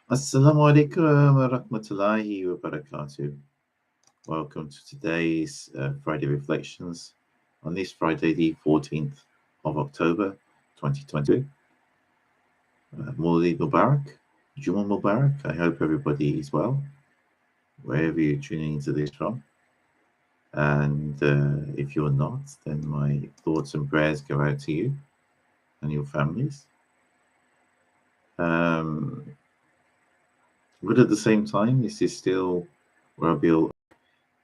Assalamu alaikum wa rahmatullahi wa barakatuh. Welcome to today's Friday Reflections on this Friday, the 14th of October 2022. Mawlid Mubarak, Jummah Mubarak. I hope everybody is well, wherever you're tuning into this from. And if you're not, then my thoughts and prayers go out to you and your families. But at the same time, this is still Rabiul.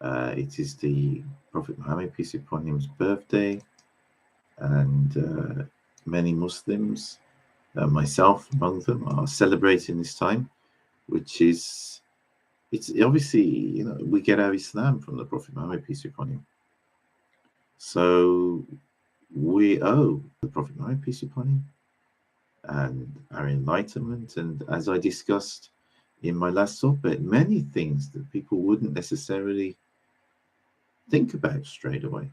It is the Prophet Muhammad, peace be upon him's birthday, and many Muslims, myself among them, are celebrating this time, which is, it's obviously, we get our Islam from the Prophet Muhammad, peace be upon him. So we owe the Prophet Muhammad, peace be upon him, and our enlightenment. And as I discussed in my last subject, many things that people wouldn't necessarily think about straight away.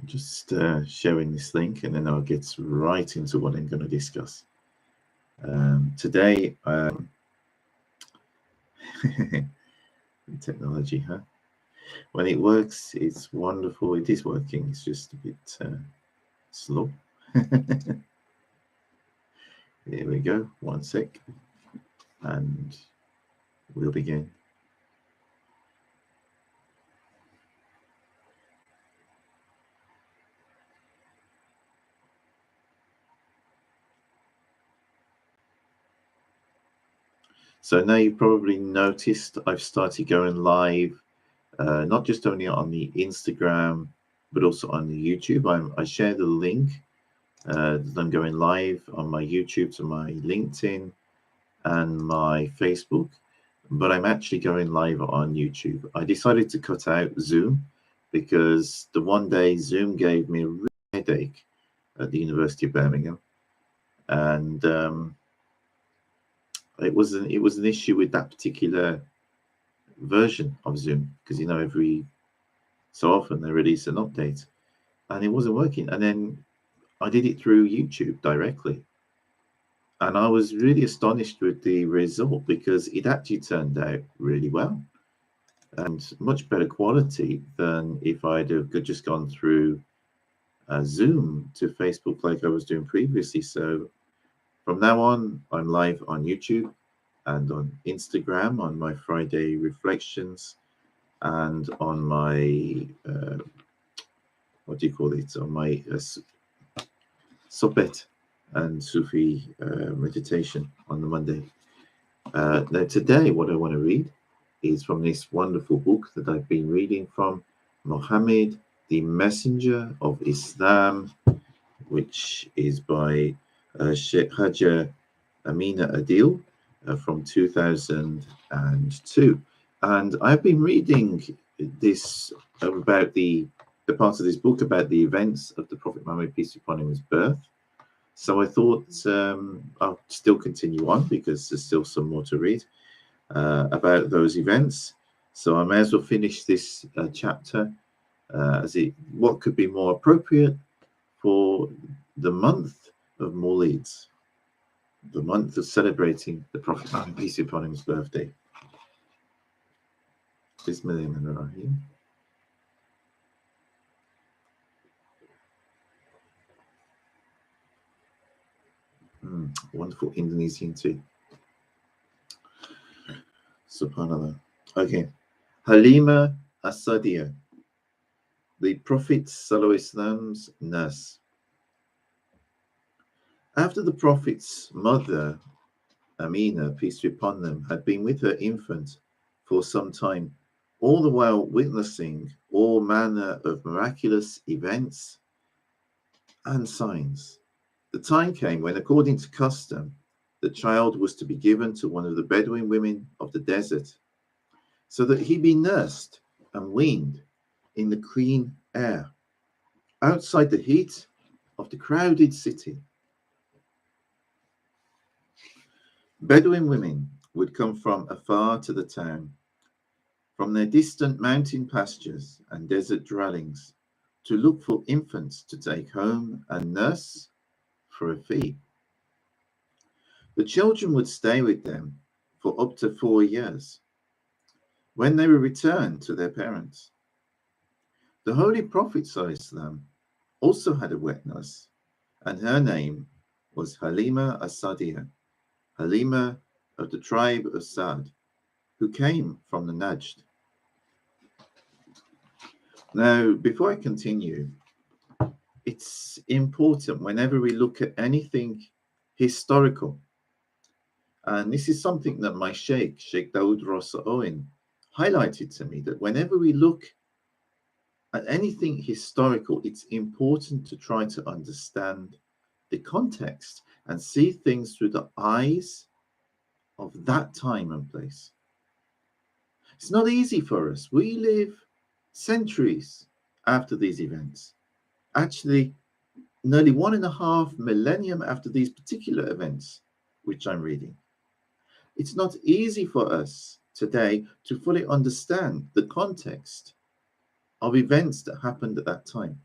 Just sharing this link, and then I'll get right into what I'm going to discuss. Today, technology, huh? When it works, it's wonderful. It is working. It's just a bit slow. Here we go. One sec. And we'll begin. So now you've probably noticed I've started going live, not just only on the Instagram, but also on the YouTube. I share the link that I'm going live on my YouTube to my LinkedIn and my Facebook, but I'm actually going live on YouTube. I decided to cut out Zoom because the one day Zoom gave me a real headache at the University of Birmingham, and it was an issue with that particular version of Zoom, because every so often they release an update, and it wasn't working. And then I did it through YouTube directly, and I was really astonished with the result, because it actually turned out really well and much better quality than if I'd have just gone through Zoom to Facebook like I was doing previously. So from now on, I'm live on YouTube and on Instagram on my Friday Reflections, and on my what do you call it, on my Sohbet and Sufi meditation on the Monday. Now today, what I want to read is from this wonderful book that I've been reading from, Muhammad, the Messenger of Islam, which is by Sheikh Hajjah Amina Adil from 2002. And I've been reading this about the part of this book about the events of the Prophet Muhammad, peace be upon him's birth. So I thought I'll still continue on, because there's still some more to read about those events. So I may as well finish this chapter, what could be more appropriate for the month of Mawlid, the month of celebrating the Prophet Muhammad, peace be upon him's birthday. Bismillahirrahmanirrahim. Wonderful Indonesian tea. Subhanallah. Okay. Halima As-Sadiya, the Prophet Islam's nurse. After the Prophet's mother, Amina, peace be upon them, had been with her infant for some time, all the while witnessing all manner of miraculous events and signs, the time came when, according to custom, the child was to be given to one of the Bedouin women of the desert, so that he be nursed and weaned in the clean air, outside the heat of the crowded city. Bedouin women would come from afar to the town, from their distant mountain pastures and desert dwellings, to look for infants to take home and nurse for a fee. The children would stay with them for up to 4 years. When they were returned to their parents, the Holy Prophet ﷺ also had a wet nurse, and her name was Halima as-Sadiya, Halima of the tribe of Sa'd, who came from the Najd. Now, before I continue, it's important whenever we look at anything historical, and this is something that my Sheikh Dawood Rossa Owen, highlighted to me, that whenever we look at anything historical, it's important to try to understand the context and see things through the eyes of that time and place. It's not easy for us. We live centuries after these events. Actually, nearly 1.5 millennium after these particular events, which I'm reading. It's not easy for us today to fully understand the context of events that happened at that time.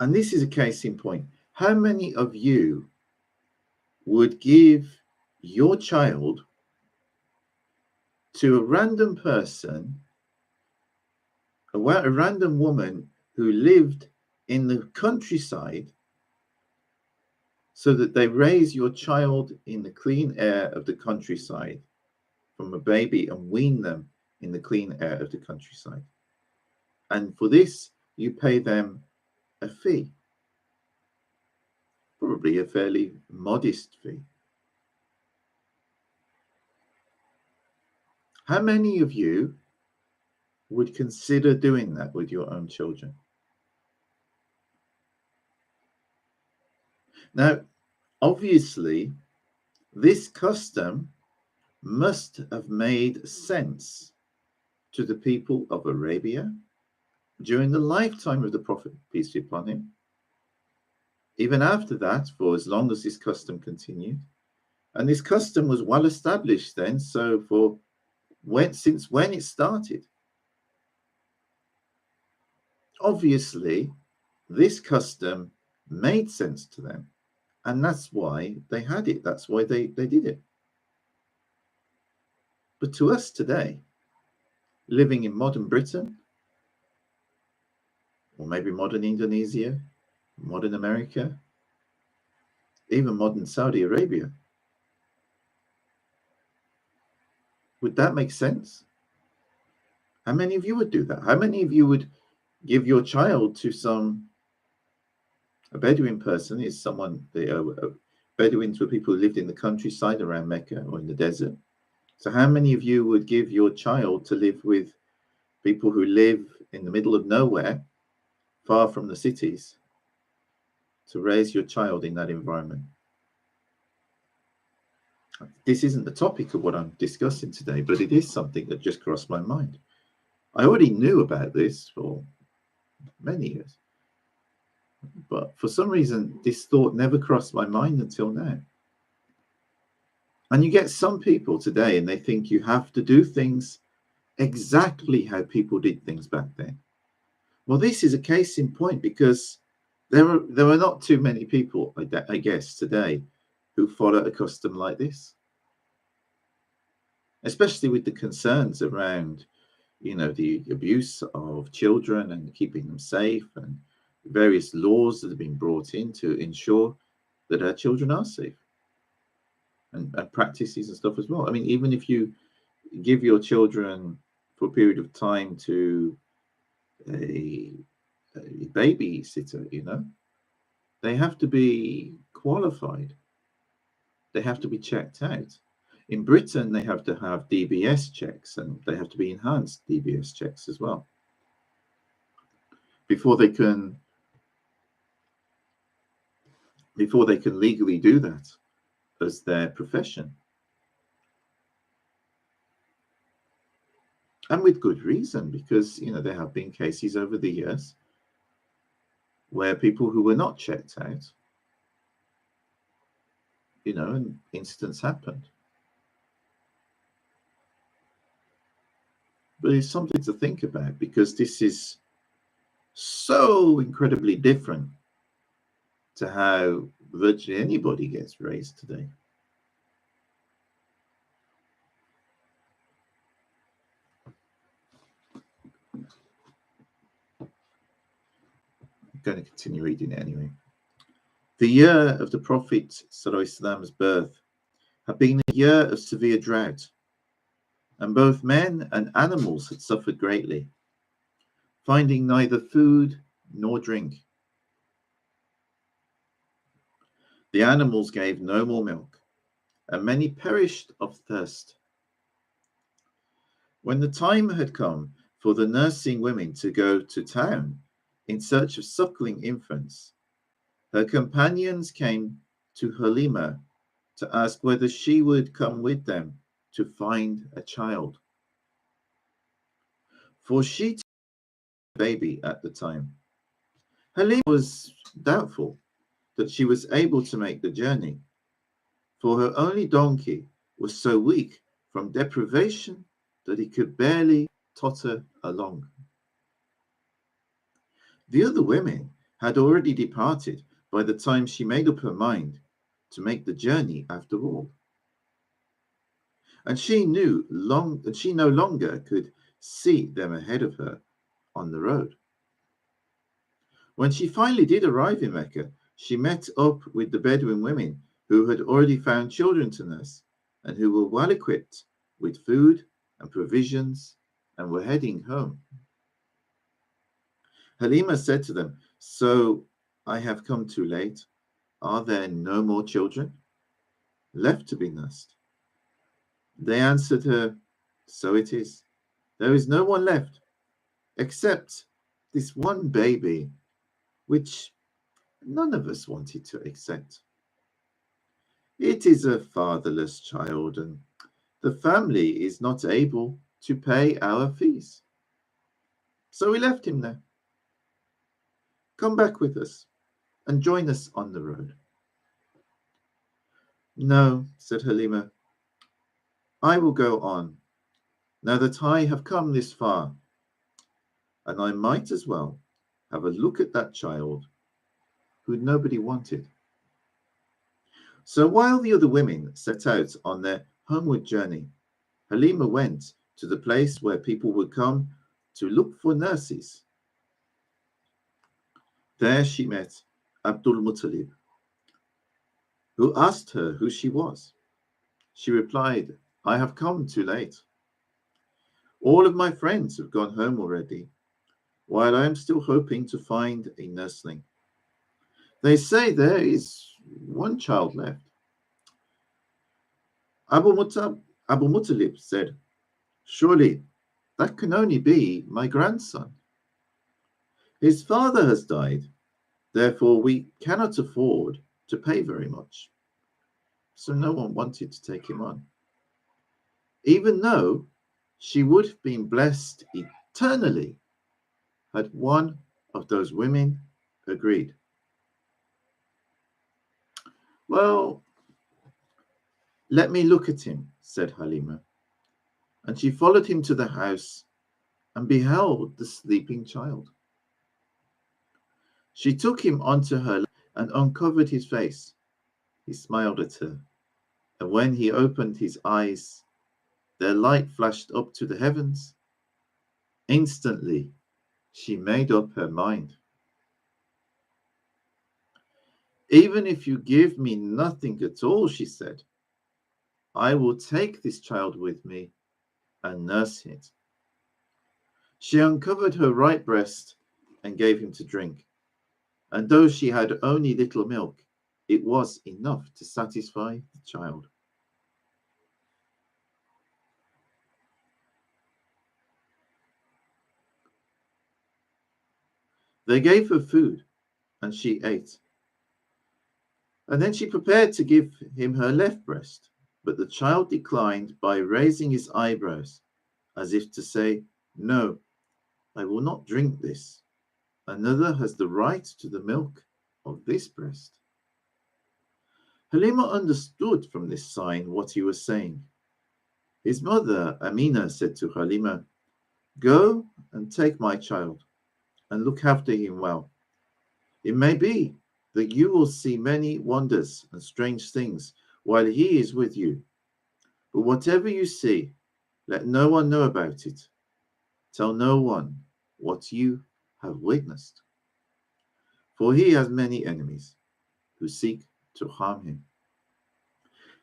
And this is a case in point. How many of you would give your child to a random person, a random woman who lived in the countryside, so that they raise your child in the clean air of the countryside from a baby and wean them in the clean air of the countryside? And for this, you pay them a fee, probably a fairly modest fee. How many of you would consider doing that with your own children? Now, obviously, this custom must have made sense to the people of Arabia during the lifetime of the Prophet, peace be upon him. Even after that, for as long as this custom continued. And this custom was well established then, so since when it started. Obviously, this custom made sense to them, and that's why they had it. That's why they did it. But to us today, living in modern Britain, or maybe modern Indonesia, modern America, even modern Saudi Arabia, would that make sense? How many of you would do that? How many of you would give your child to a Bedouin person? Is someone, Bedouins were people who lived in the countryside around Mecca or in the desert. So how many of you would give your child to live with people who live in the middle of nowhere, far from the cities, to raise your child in that environment? This isn't the topic of what I'm discussing today, but it is something that just crossed my mind. I already knew about this for many years, but for some reason, this thought never crossed my mind until now. And you get some people today, and they think you have to do things exactly how people did things back then. Well, this is a case in point, because there are not too many people, I guess, today who follow a custom like this, especially with the concerns around, the abuse of children and keeping them safe, and various laws that have been brought in to ensure that our children are safe, and practices and stuff as well. I mean, even if you give your children for a period of time to a babysitter, they have to be qualified. They have to be checked out. In Britain, they have to have DBS checks, and they have to be enhanced DBS checks as well before they can legally do that as their profession. And with good reason, because there have been cases over the years where people who were not checked out, and incidents happened. But it's something to think about, because this is So incredibly different to how virtually anybody gets raised today. I'm going to continue reading it anyway. The year of the Prophet Salam's birth had been a year of severe drought, and both men and animals had suffered greatly, finding neither food nor drink. The animals gave no more milk, and many perished of thirst. When the time had come for the nursing women to go to town in search of suckling infants, her companions came to Halima to ask whether she would come with them to find a child. For she was a baby at the time. Halima was doubtful that she was able to make the journey, for her only donkey was so weak from deprivation that he could barely totter along. The other women had already departed by the time she made up her mind to make the journey after all. And she no longer could see them ahead of her on the road. When she finally did arrive in Mecca, she met up with the Bedouin women who had already found children to nurse and who were well equipped with food and provisions and were heading home. Halima said to them, "So I have come too late. Are there no more children left to be nursed?" They answered her, "So it is. There is no one left except this one baby, which none of us wanted to accept. It is a fatherless child, and the family is not able to pay our fees. So we left him there. Come back with us and join us on the road." "No," said Halima, "I will go on, now that I have come this far, and I might as well have a look at that child who nobody wanted." So while the other women set out on their homeward journey, Halima went to the place where people would come to look for nurses. There she met Abdul Muttalib, who asked her who she was. She replied, "I have come too late. All of my friends have gone home already, while I am still hoping to find a nursling. They say there is one child left." Abu Muttalib said, "Surely that can only be my grandson. His father has died, therefore we cannot afford to pay very much. So no one wanted to take him on, even though she would have been blessed eternally had one of those women agreed." "Well, let me look at him," said Halima, and she followed him to the house and beheld the sleeping child. She took him onto her lap and uncovered his face. He smiled at her, and when he opened his eyes, their light flashed up to the heavens. Instantly, she made up her mind. "Even if you give me nothing at all," she said, "I will take this child with me and nurse it." She uncovered her right breast and gave him to drink, and though she had only little milk, it was enough to satisfy the child. They gave her food, and she ate. And then she prepared to give him her left breast, but the child declined by raising his eyebrows, as if to say, "No, I will not drink this. Another has the right to the milk of this breast." Halima understood from this sign what he was saying. His mother, Amina, said to Halima, "Go and take my child and look after him well. It may be that you will see many wonders and strange things while he is with you. But whatever you see, let no one know about it. Tell no one what you have witnessed. For he has many enemies who seek to harm him.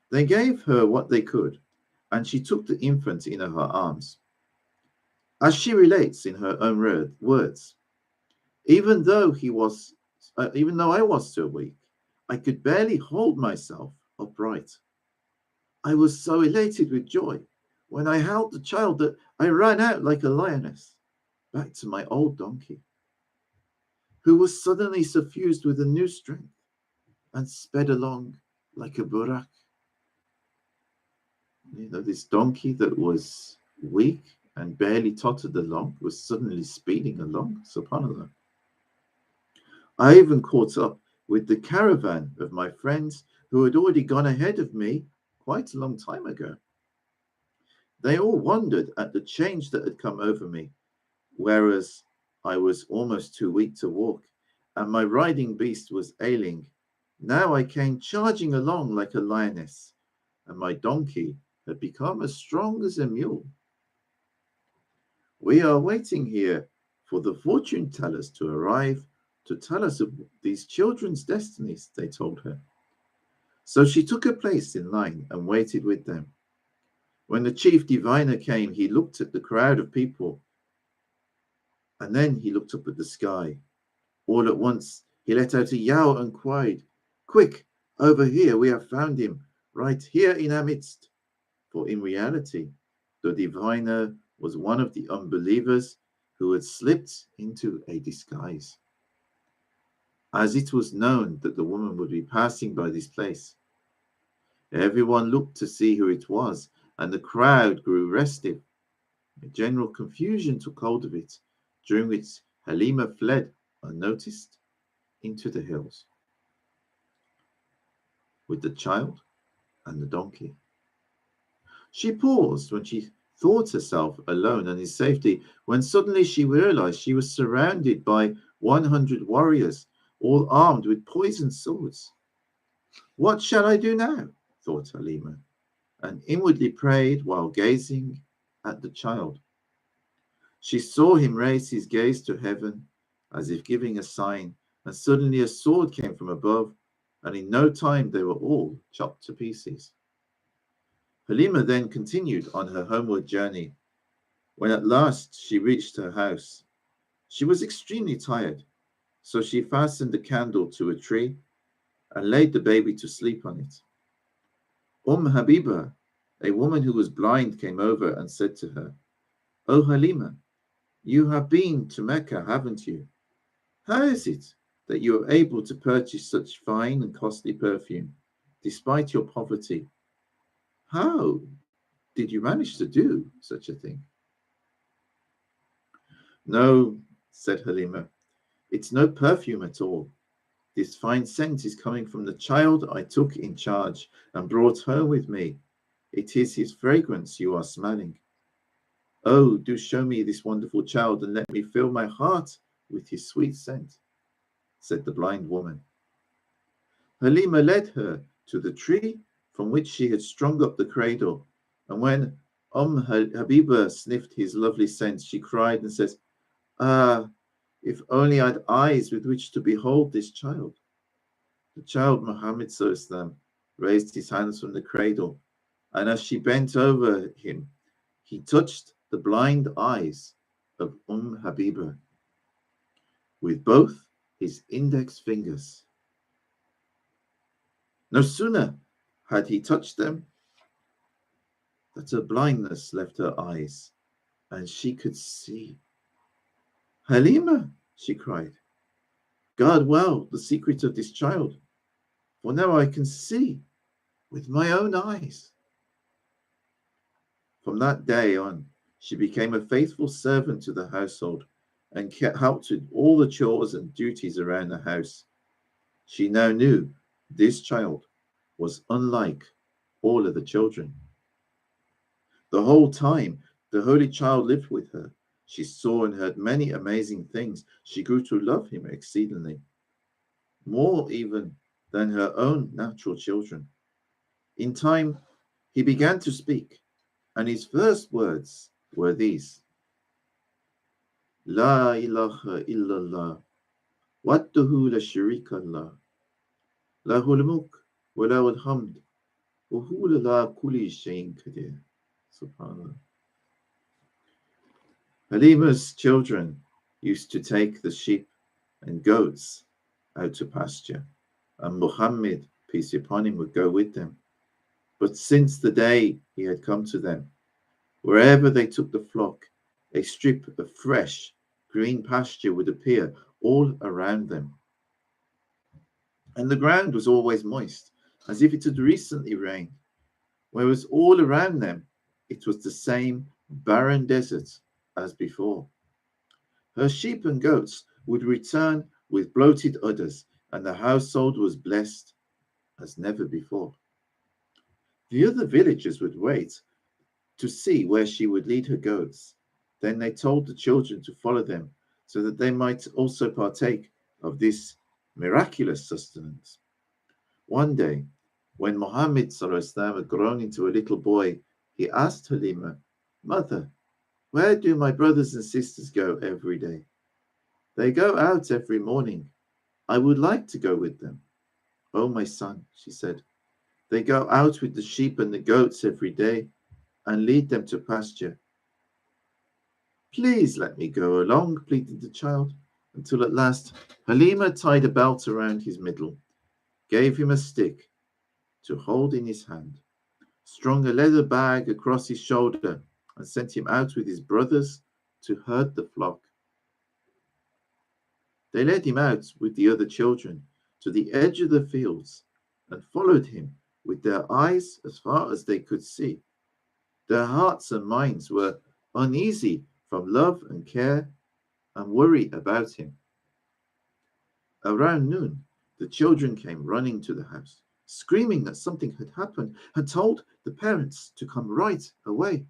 They gave her what they could, and she took the infant in her arms. As she relates in her own words, even though I was so weak, I could barely hold myself upright. I was so elated with joy when I held the child that I ran out like a lioness back to my old donkey, who was suddenly suffused with a new strength and sped along like a burak. This donkey that was weak and barely tottered along was suddenly speeding along. SubhanAllah. I even caught up with the caravan of my friends who had already gone ahead of me quite a long time ago. They all wondered at the change that had come over me, whereas I was almost too weak to walk, and my riding beast was ailing. Now I came charging along like a lioness, and my donkey had become as strong as a mule. We are waiting here for the fortune tellers to arrive to tell us of these children's destinies, they told her. So she took her place in line and waited with them. When the chief diviner came, he looked at the crowd of people, and then he looked up at the sky. All at once, he let out a yell and cried, "Quick, over here, we have found him, right here in our midst." For in reality, the diviner was one of the unbelievers who had slipped into a disguise. As it was known that the woman would be passing by this place, everyone looked to see who it was, and the crowd grew restive. A general confusion took hold of it, during which Halima fled unnoticed into the hills with the child and the donkey. She paused when she thought herself alone and in safety, when suddenly she realized she was surrounded by 100 warriors, all armed with poisoned swords. What shall I do now? Thought Halima, and inwardly prayed while gazing at the child. She saw him raise his gaze to heaven as if giving a sign, and suddenly a sword came from above, and in no time they were all chopped to pieces. Halima then continued on her homeward journey. When at last she reached her house, she was extremely tired, so she fastened a candle to a tree and laid the baby to sleep on it. Habiba, a woman who was blind, came over and said to her, "Oh Halima, you have been to Mecca, haven't you? How is it that you are able to purchase such fine and costly perfume, despite your poverty? How did you manage to do such a thing?" "No," said Halima, "it's no perfume at all. This fine scent is coming from the child I took in charge and brought home with me. It is his fragrance you are smelling. Oh, do show me this wonderful child and let me fill my heart with his sweet scent," said the blind woman. Halima led her to the tree from which she had strung up the cradle, and when Habiba sniffed his lovely scent, she cried and says, "Ah, if only I had eyes with which to behold this child." The child, Muhammad Sallam, raised his hands from the cradle, and as she bent over him, he touched the blind eyes of Habiba with both his index fingers. No sooner had he touched them that her blindness left her eyes, and she could see. "Halima," she cried, "guard well the secret of this child, for now I can see with my own eyes." From that day on, she became a faithful servant to the household and helped with all the chores and duties around the house. She now knew this child was unlike all of the children. The whole time the Holy Child lived with her, She saw and heard many amazing things. She grew to love him exceedingly, more even than her own natural children. In time, he began to speak, and his first words were these: La ilaha illallah, wahdahu la sharika lah, lahul mulk wa lahul hamd, wa huwa ala kulli shay'in qadir. Subhanallah. Halima's children used to take the sheep and goats out to pasture, and Muhammad, peace be upon him, would go with them. But since the day he had come to them, wherever they took the flock, a strip of fresh green pasture would appear all around them. And the ground was always moist, as if it had recently rained, whereas all around them it was the same barren desert as before. Her sheep and goats would return with bloated udders, and the household was blessed as never before. The other villagers would wait to see where she would lead her goats. Then they told the children to follow them so that they might also partake of this miraculous sustenance. One day, when Muhammad had grown into a little boy, he asked Halima, "Mother, where do my brothers and sisters go every day?" "They go out every morning. I would like to go with them." "Oh, my son," she said, "they go out with the sheep and the goats every day and lead them to pasture." "Please let me go along," pleaded the child, until at last Halima tied a belt around his middle, gave him a stick to hold in his hand, strung a leather bag across his shoulder, and sent him out with his brothers to herd the flock. They led him out with the other children to the edge of the fields and followed him with their eyes as far as they could see. Their hearts and minds were uneasy from love and care and worry about him. Around noon, the children came running to the house, screaming that something had happened, and told the parents to come right away.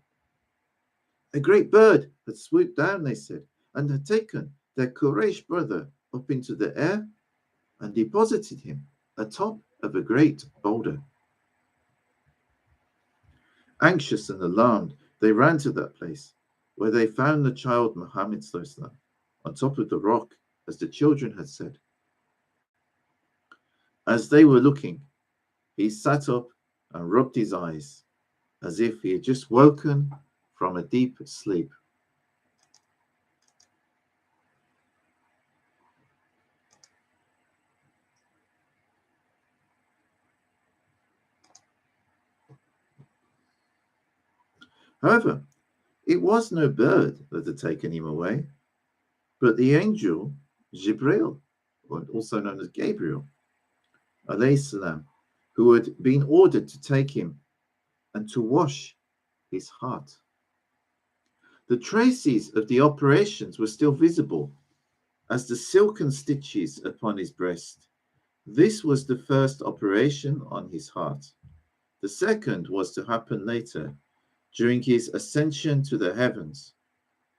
A great bird had swooped down, they said, and had taken their Quraysh brother up into the air and deposited him atop of a great boulder. Anxious and alarmed, they ran to that place, where they found the child Muhammad on top of the rock, as the children had said. As they were looking, he sat up and rubbed his eyes, as if he had just woken from a deep sleep. However, it was no bird that had taken him away, but the angel Jibril, also known as Gabriel, salam, who had been ordered to take him and to wash his heart. The traces of the operations were still visible, as the silken stitches upon his breast. This was the first operation on his heart. The second was to happen later, during his ascension to the heavens,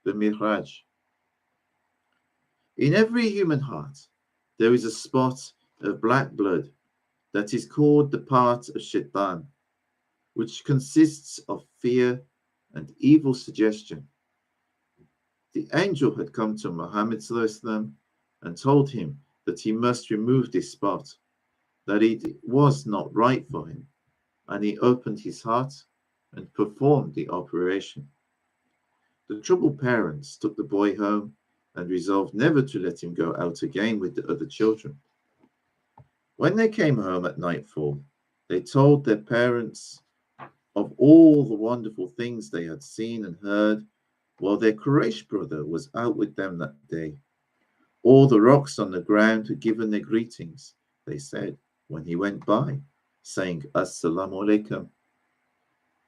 the Miraj. In every human heart, there is a spot of black blood that is called the part of Shaitan, which consists of fear and evil suggestion. The angel had come to Muhammad and told him that he must remove this spot, that it was not right for him, and he opened his heart and performed the operation. The troubled parents took the boy home and resolved never to let him go out again with the other children. When they came home at nightfall, they told their parents of all the wonderful things they had seen and heard while their Quraysh brother was out with them that day. All the rocks on the ground had given their greetings, they said, when he went by, saying, Assalamu alaikum,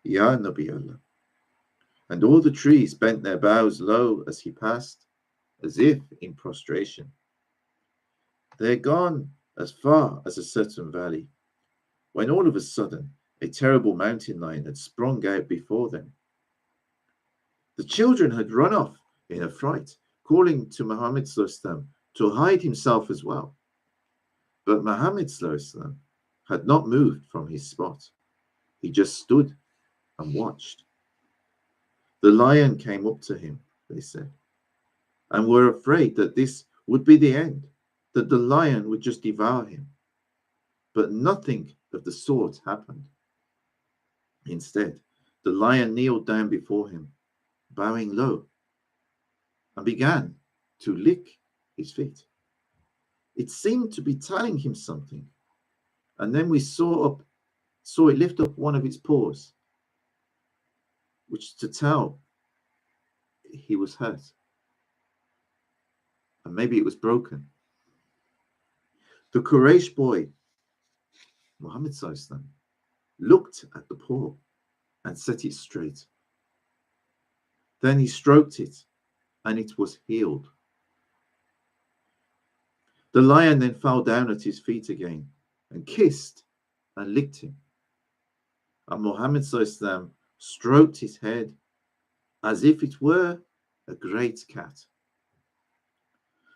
Ya Nabi Allah. And all the trees bent their boughs low as he passed, as if in prostration. They had gone as far as a certain valley, when all of a sudden a terrible mountain lion had sprung out before them. The children had run off in a fright, calling to Muhammad to hide himself as well. But Muhammad had not moved from his spot. He just stood and watched. The lion came up to him, they said, and were afraid that this would be the end, that the lion would just devour him. But nothing of the sort happened. Instead, the lion kneeled down before him, bowing low, and began to lick his feet. It seemed to be telling him something. And then we saw it lift up one of its paws, which to tell he was hurt. And maybe it was broken. The Quraysh boy, Muhammad looked at the paw and set it straight. Then he stroked it, and it was healed. The lion then fell down at his feet again and kissed and licked him. And Muhammad stroked his head as if it were a great cat.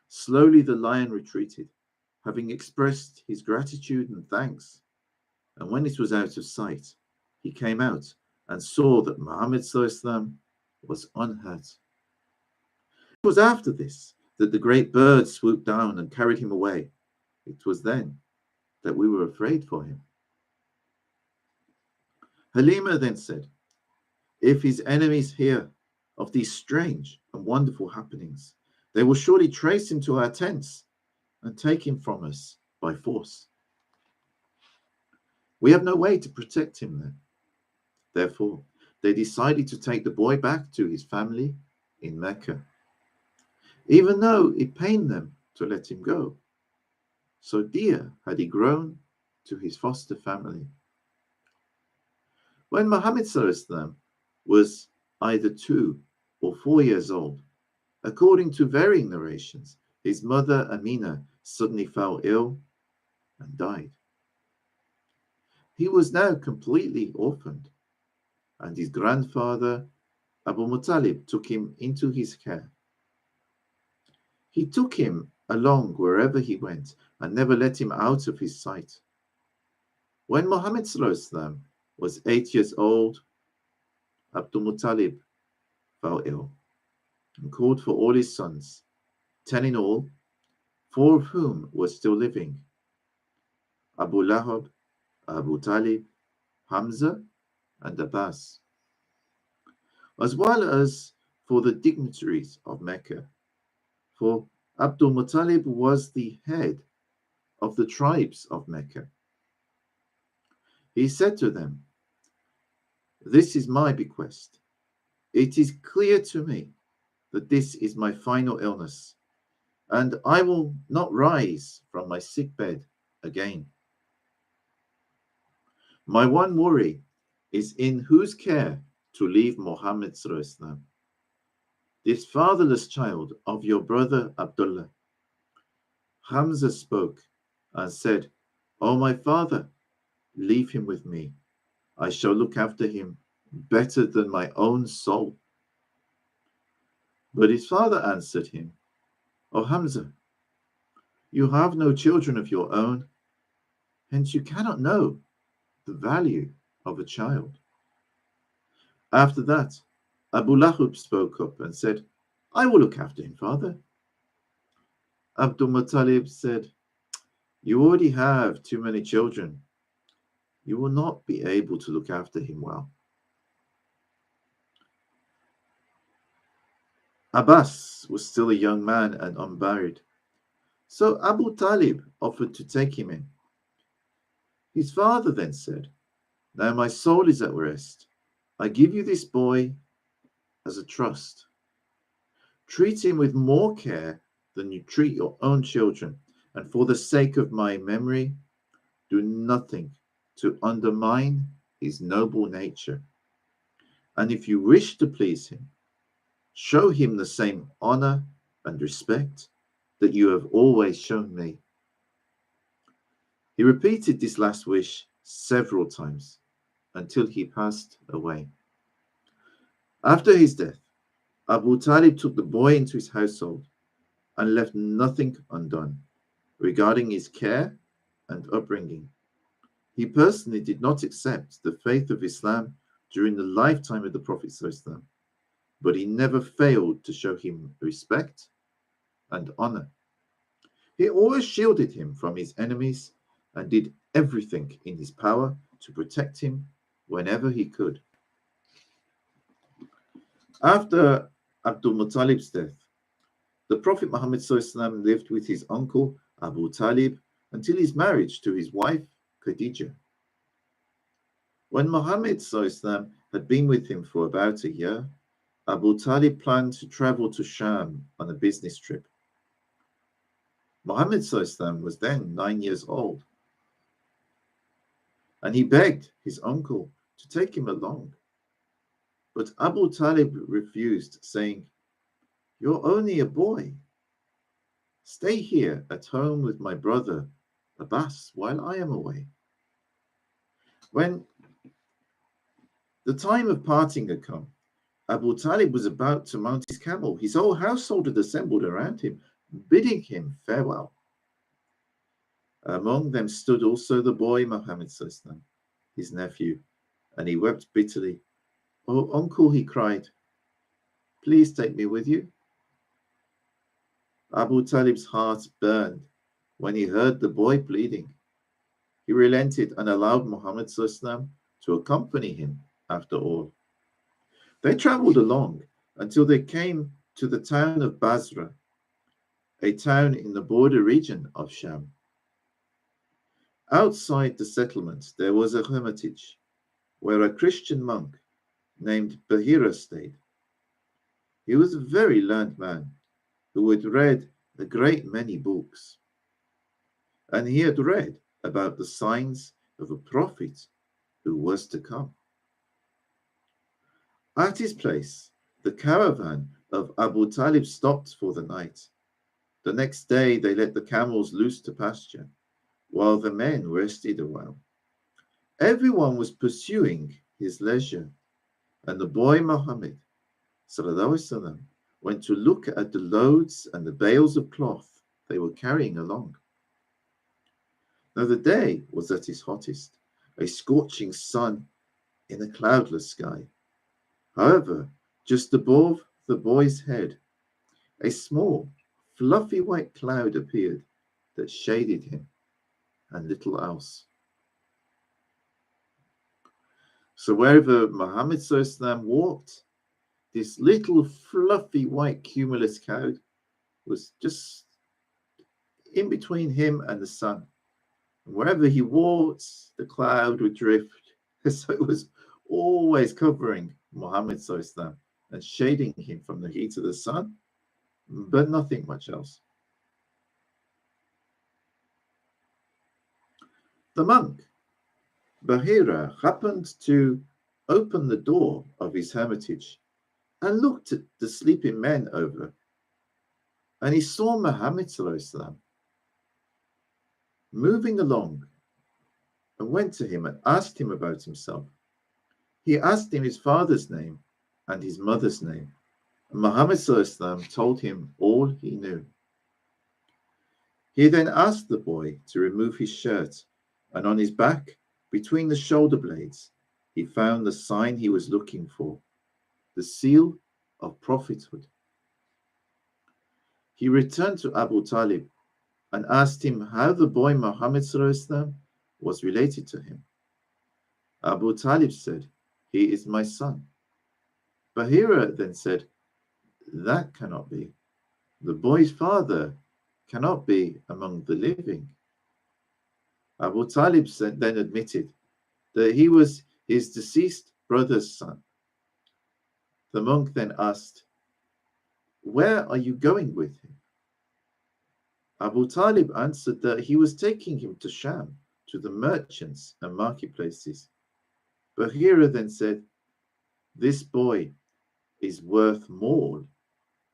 Slowly the lion retreated, having expressed his gratitude and thanks. And when it was out of sight, he came out and saw that Muhammad was unhurt. It was after this that the great bird swooped down and carried him away. It was then that we were afraid for him. Halima then said, if his enemies hear of these strange and wonderful happenings, they will surely trace him to our tents and take him from us by force. We have no way to protect him then. Therefore, they decided to take the boy back to his family in Mecca, even though it pained them to let him go. So dear had he grown to his foster family. When Muhammad was either 2 or 4 years old, according to varying narrations, his mother Amina suddenly fell ill and died. He was now completely orphaned, and his grandfather Abu Muttalib took him into his care. He took him along wherever he went and never let him out of his sight. When Muhammad was 8 years old, Abdul Muttalib fell ill and called for all his sons, 10 in all, 4 of whom were still living: Abu Lahab, Abu Talib, Hamza, and Abbas, as well as for the dignitaries of Mecca, for Abdul Muttalib was the head of the tribes of Mecca. He said to them, this is my bequest. It is clear to me that this is my final illness, and I will not rise from my sickbed again. My one worry is in whose care to leave Muhammad, this fatherless child of your brother Abdullah. Hamza spoke and said, O my father, leave him with me. I shall look after him better than my own soul. But his father answered him, O Hamza, you have no children of your own, hence you cannot know the value of a child. After that, Abu Lahab spoke up and said, I will look after him, father. Abdul Muttalib said, you already have too many children. You will not be able to look after him well. Abbas was still a young man and unmarried, so Abu Talib offered to take him in. His father then said, now my soul is at rest. I give you this boy as a trust. Treat him with more care than you treat your own children, and for the sake of my memory, do nothing to undermine his noble nature. And if you wish to please him, show him the same honor and respect that you have always shown me. He repeated this last wish several times until he passed away. After his death, Abu Talib took the boy into his household and left nothing undone regarding his care and upbringing. He personally did not accept the faith of Islam during the lifetime of the Prophet ﷺ, but he never failed to show him respect and honor. He always shielded him from his enemies and did everything in his power to protect him whenever he could. After Abdul Muttalib's death, the Prophet Muhammad ﷺ lived with his uncle Abu Talib until his marriage to his wife Khadijah. When Muhammad ﷺ had been with him for about a year, Abu Talib planned to travel to Sham on a business trip. Muhammad ﷺ was then 9 years old, and he begged his uncle to take him along. But Abu Talib refused, saying, "You're only a boy. Stay here at home with my brother Abbas while I am away." When the time of parting had come, Abu Talib was about to mount his camel. His whole household had assembled around him, bidding him farewell. Among them stood also the boy Muhammad ﷺ, his nephew, and he wept bitterly. "Oh, uncle," he cried, "please take me with you." Abu Talib's heart burned when he heard the boy pleading. He relented and allowed Muhammad ﷺ to accompany him after all. They traveled along until they came to the town of Basra, a town in the border region of Sham. Outside the settlement, there was a hermitage where a Christian monk named Bahira stayed. He was a very learned man who had read a great many books, and he had read about the signs of a prophet who was to come. At his place, the caravan of Abu Talib stopped for the night. The next day, they let the camels loose to pasture, while the men rested a while. Everyone was pursuing his leisure, and the boy Muhammad ﷺ went to look at the loads and the bales of cloth they were carrying along. Now the day was at its hottest, a scorching sun in a cloudless sky. However, just above the boy's head, a small, fluffy white cloud appeared that shaded him and little else. So wherever Muhammad ﷺ walked, this little fluffy white cumulus cloud was just in between him and the sun. And wherever he walked, the cloud would drift. So it was always covering Muhammad ﷺ and shading him from the heat of the sun, but nothing much else. The monk, Bahira, happened to open the door of his hermitage and looked at the sleeping men over, and he saw Muhammad ﷺ moving along and went to him and asked him about himself. He asked him his father's name and his mother's name, and Muhammad ﷺ told him all he knew. He then asked the boy to remove his shirt, and on his back, between the shoulder blades, he found the sign he was looking for, the seal of prophethood. He returned to Abu Talib and asked him how the boy Muhammad ﷺ was related to him. Abu Talib said, "He is my son." Bahira then said, "That cannot be. The boy's father cannot be among the living." Abu Talib then admitted that he was his deceased brother's son. The monk then asked, "Where are you going with him?" Abu Talib answered that he was taking him to Sham, to the merchants and marketplaces. Bahira then said, "This boy is worth more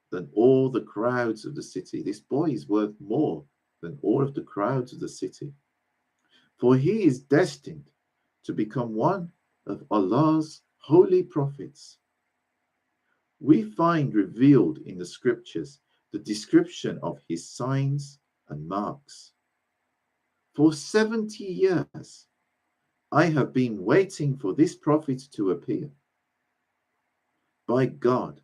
than all the crowds of the city. This boy is worth more than all of the crowds of the city. For he is destined to become one of Allah's holy prophets. we find revealed in the scriptures the description of his signs and marks. For 70 years, I have been waiting for this prophet to appear. By God,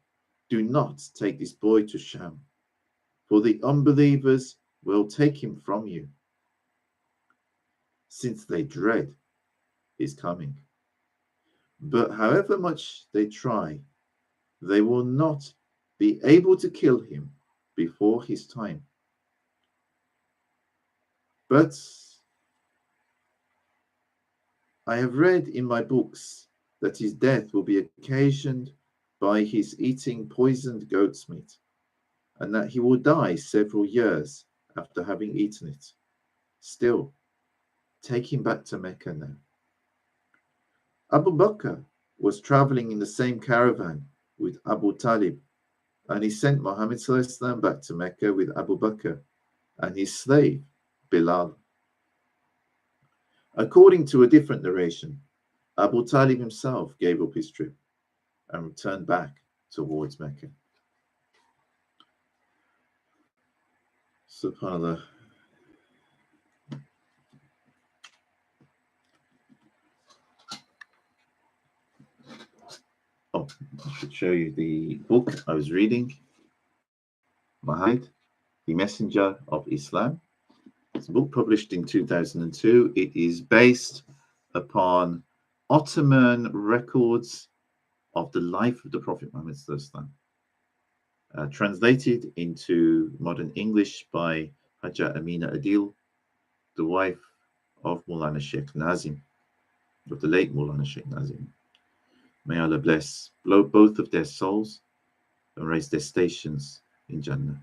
do not take this boy to Sham, for the unbelievers will take him from you, since they dread his coming. But however much they try, they will not be able to kill him before his time. But I have read in my books that his death will be occasioned by his eating poisoned goat's meat, and that he will die several years after having eaten it. Still, take him back to Mecca now. Abu Bakr was traveling in the same caravan with Abu Talib, and he sent Muhammad back to Mecca with Abu Bakr and his slave, Bilal. According to a different narration, Abu Talib himself gave up his trip and returned back towards Mecca. SubhanAllah. Oh, I should show you the book I was reading. Muhammad, the Messenger of Islam. It's a book published in 2002. It is based upon Ottoman records of the life of the Prophet Muhammad, translated into modern English by Hajjah Amina Adil, the wife of Maulana Sheikh Nazim, of the late Maulana Sheikh Nazim. May Allah bless both of their souls and raise their stations in Jannah.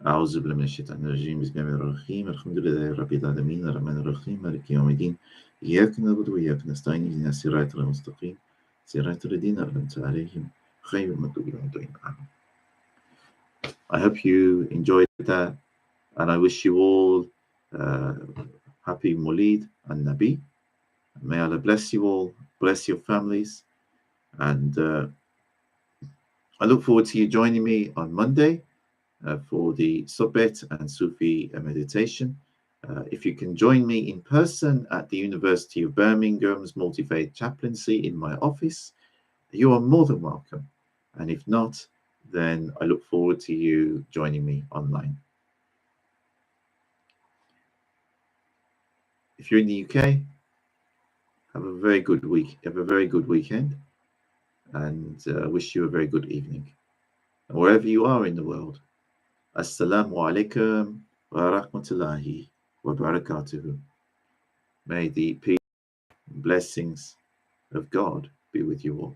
أعوذ بالله من الشيطان الرجيم بسم الله الرحمن الرحيم الحمد لله رب العالمين الرحمن الرحيم مالك يوم الدين إياك نعبد وإياك نستعين اهدنا الصراط المستقيم صراط الذين أنعمت عليهم غير المغضوب عليهم. I hope you enjoyed that, and I wish you all happy Mawlid and Nabi. May Allah bless you all, bless your families, and I look forward to you joining me on Monday for the Sohbet and Sufi meditation. If you can join me in person at the University of Birmingham's Multi-Faith Chaplaincy in my office, you are more than welcome. And if not, then I look forward to you joining me online. If you're in the UK, have a very good week. Have a very good weekend, and wish you a very good evening. And wherever you are in the world, Assalamu alaikum wa rahmatullahi wa barakatuhu. May the peace and blessings of God be with you all.